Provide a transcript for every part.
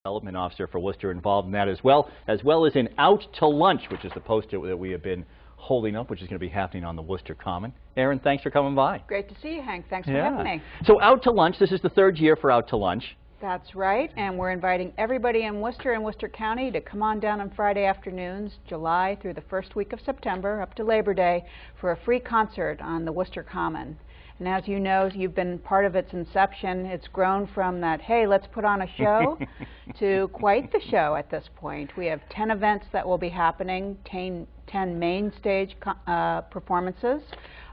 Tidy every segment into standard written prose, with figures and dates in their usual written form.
Development Officer for Worcester, involved in that as well as in Out to Lunch, which is the poster that we have been holding up, which is going to be happening on the Worcester Common. Erin, thanks for coming by. Great to see you, Hank. Thanks for having me. So Out to Lunch, this is the third year for Out to Lunch. That's right, and we're inviting everybody in Worcester and Worcester County to come on down on Friday afternoons, July through the first week of September, up to Labor Day, for a free concert on the Worcester Common. And as you know, you've been part of its inception. It's grown from that, hey, let's put on a show, to quite the show at this point. We have 10 events that will be happening, 10 main stage performances,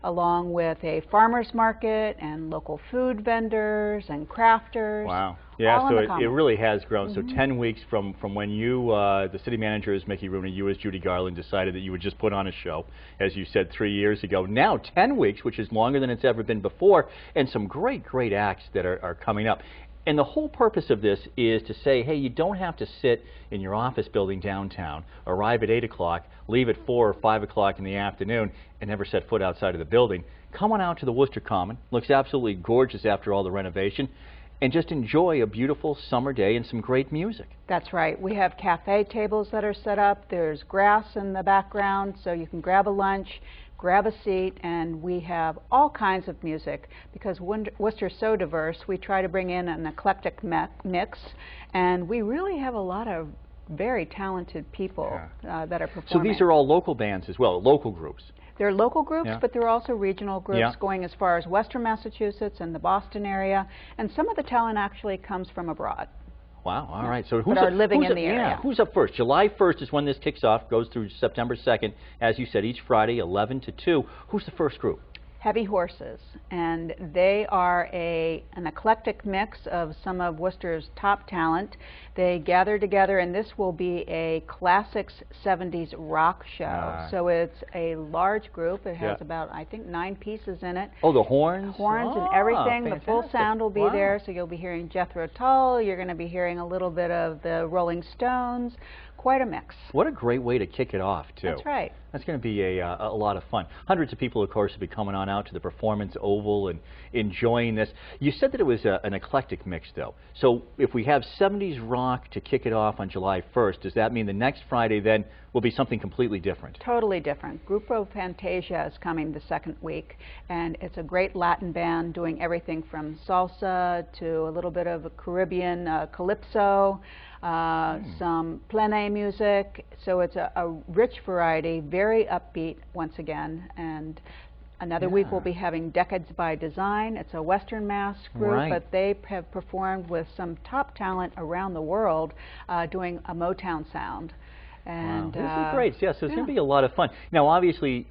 along with a farmer's market and local food vendors and crafters. Wow. Yeah, so it really has grown. So 10 weeks from when you, the city manager is Mickey Rooney, you as Judy Garland, decided that you would just put on a show, as you said 3 years ago. Now 10 weeks, which is longer than it's ever been before, and some great acts that are coming up. And the whole purpose of this is to say, hey, you don't have to sit in your office building downtown, arrive at 8 o'clock, leave at 4 or 5 o'clock in the afternoon, and never set foot outside of the building. Come on out to the Worcester Common. Looks absolutely gorgeous after all the renovation. And just enjoy a beautiful summer day and some great music. That's right. We have cafe tables that are set up. There's grass in the background, so you can grab a lunch, grab a seat, and we have all kinds of music. Because Worcester's so diverse, we try to bring in an eclectic mix, and we really have a lot of very talented people that are performing. So these are all local bands as well, local groups. They're local groups, but there are also regional groups going as far as Western Massachusetts and the Boston area, and some of the talent actually comes from abroad. Wow, all right. So who's living in the area. Yeah, who's up first? July 1st is when this kicks off, goes through September 2nd, as you said, each Friday, 11 to 2. Who's the first group? Heavy Horses, and they are an eclectic mix of some of Worcester's top talent. They gather together, and this will be a classics 70s rock show. So it's a large group. It has about, I think, 9 pieces in it. Oh, the horns? Horns and everything. Fantastic. The full sound will be there, so you'll be hearing Jethro Tull. You're going to be hearing a little bit of the Rolling Stones. Quite a mix. What a great way to kick it off, too. That's right. That's going to be a lot of fun. Hundreds of people, of course, will be coming on out to the Performance Oval and enjoying this. You said that it was an eclectic mix, though. So if we have 70s rock to kick it off on July 1st, does that mean the next Friday then will be something completely different? Totally different. Grupo Fantasia is coming the second week, and it's a great Latin band doing everything from salsa to a little bit of a Caribbean calypso, some plein music. So it's a rich variety, very upbeat once again. And another week we'll be having Decades by Design. It's a Western Mass group, but they have performed with some top talent around the world doing a Motown sound. And this is great. Yes, so it's going to be a lot of fun. Now, obviously,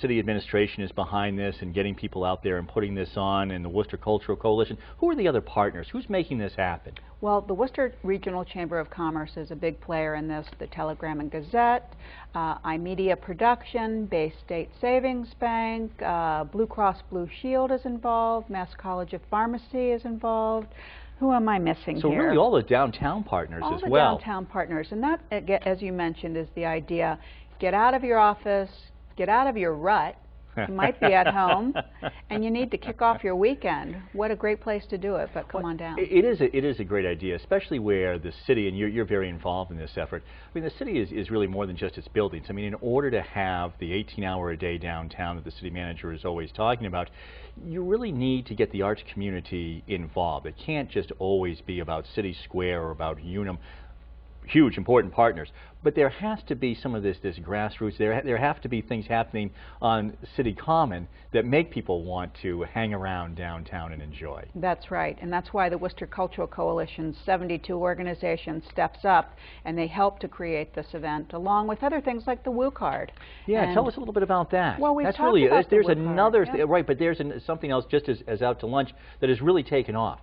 city administration is behind this and getting people out there and putting this on, and the Worcester Cultural Coalition. Who are the other partners? Who's making this happen? Well, the Worcester Regional Chamber of Commerce is a big player in this. The Telegram and Gazette, iMedia Production, Bay State Savings Bank, Blue Cross Blue Shield is involved, Mass College of Pharmacy is involved. Who am I missing here? So really all the downtown partners as well. All the downtown partners. And that, as you mentioned, is the idea. Get out of your office, get out of your rut. You might be at home, and you need to kick off your weekend. What a great place to do it, but come on down. It is a great idea, especially where the city, and you're very involved in this effort. I mean, the city is really more than just its buildings. I mean, in order to have the 18-hour-a-day downtown that the city manager is always talking about, you really need to get the arts community involved. It can't just always be about City Square or about Unum. Huge, important partners, but there has to be some of this grassroots. There have to be things happening on City Common that make people want to hang around downtown and enjoy. That's right, and that's why the Worcester Cultural Coalition's 72 organizations steps up, and they help to create this event, along with other things like the Woo Card. Yeah, and tell us a little bit about that. Well, we've that's talked really, about there's the Woo another Card, right, but there's something else just as Out to Lunch that has really taken off.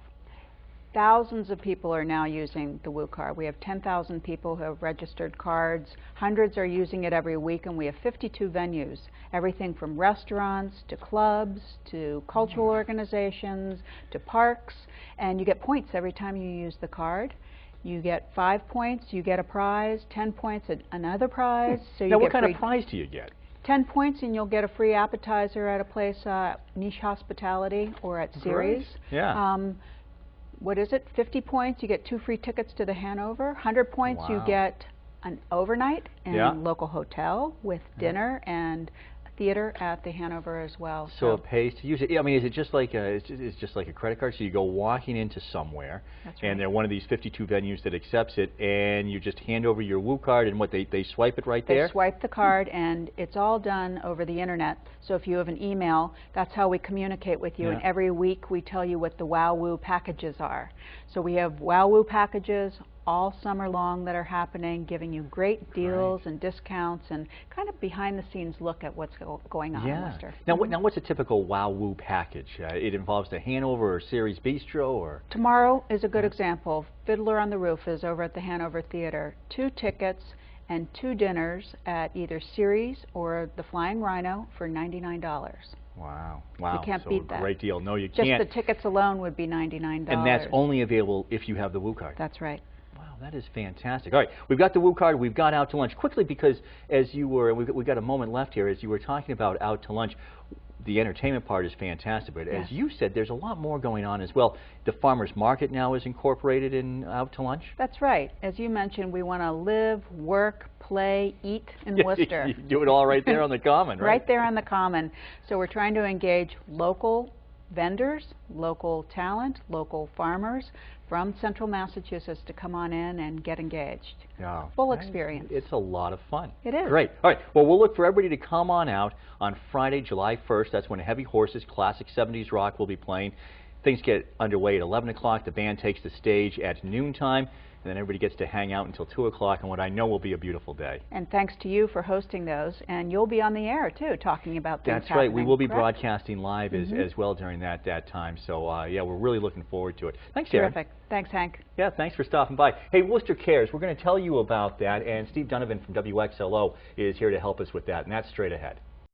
Thousands of people are now using the Woo Card. We have 10,000 people who have registered cards. Hundreds are using it every week, and we have 52 venues. Everything from restaurants to clubs to cultural organizations to parks. And you get points every time you use the card. You get 5 points, you get a prize. 10 points, another prize. So you now, get what kind of prize do you get? 10 points, and you'll get a free appetizer at a place, Niche Hospitality or at Ceres. Yeah. what is it, 50 points, you get 2 free tickets to the Hanover. 100 points, you get an overnight in a local hotel with dinner and theater at the Hanover as well. So it pays to use it. I mean, is it just like it's just like a credit card? So you go walking into somewhere, and they're one of these 52 venues that accepts it, and you just hand over your Woo card, and what they swipe it right there? They swipe the card, and it's all done over the internet. So if you have an email, that's how we communicate with you. And every week we tell you what the Wow Woo packages are. So we have Wow Woo packages all summer long that are happening, giving you great deals and discounts and kind of behind-the-scenes look at what's going on in Worcester. Now, what's a typical Wow Woo package? It involves the Hanover or Series Bistro, or? Tomorrow is a good example. Fiddler on the Roof is over at the Hanover Theater. 2 tickets and 2 dinners at either Series or the Flying Rhino for $99. Wow. You can't beat that. Great deal. No, you can't. Just the tickets alone would be $99. And that's only available if you have the Woo card. That's right. Wow, that is fantastic. All right, we've got the Woo card, we've got Out to Lunch. Quickly, because as you were, we've got a moment left here, as you were talking about Out to Lunch, the entertainment part is fantastic, but as you said, there's a lot more going on as well. The farmers market now is incorporated in Out to Lunch? That's right. As you mentioned, we want to live, work, play, eat in Worcester. You do it all right there on the Common, right? Right there on the Common. So we're trying to engage local vendors, local talent, local farmers from Central Massachusetts to come on in and get engaged. Yeah. Full experience. It's a lot of fun. It is. Great. All right. Well, we'll look for everybody to come on out on Friday, July 1st. That's when Heavy Horses Classic 70s Rock will be playing. Things get underway at 11 o'clock. The band takes the stage at noontime. And then everybody gets to hang out until 2 o'clock on what I know will be a beautiful day. And thanks to you for hosting those. And you'll be on the air, too, talking about things happening. That's right. We will be broadcasting live as well during that time. So, yeah, we're really looking forward to it. Thanks, Darren. Terrific. Thanks, Hank. Yeah, thanks for stopping by. Hey, Worcester Cares, we're going to tell you about that. And Steve Donovan from WXLO is here to help us with that. And that's straight ahead.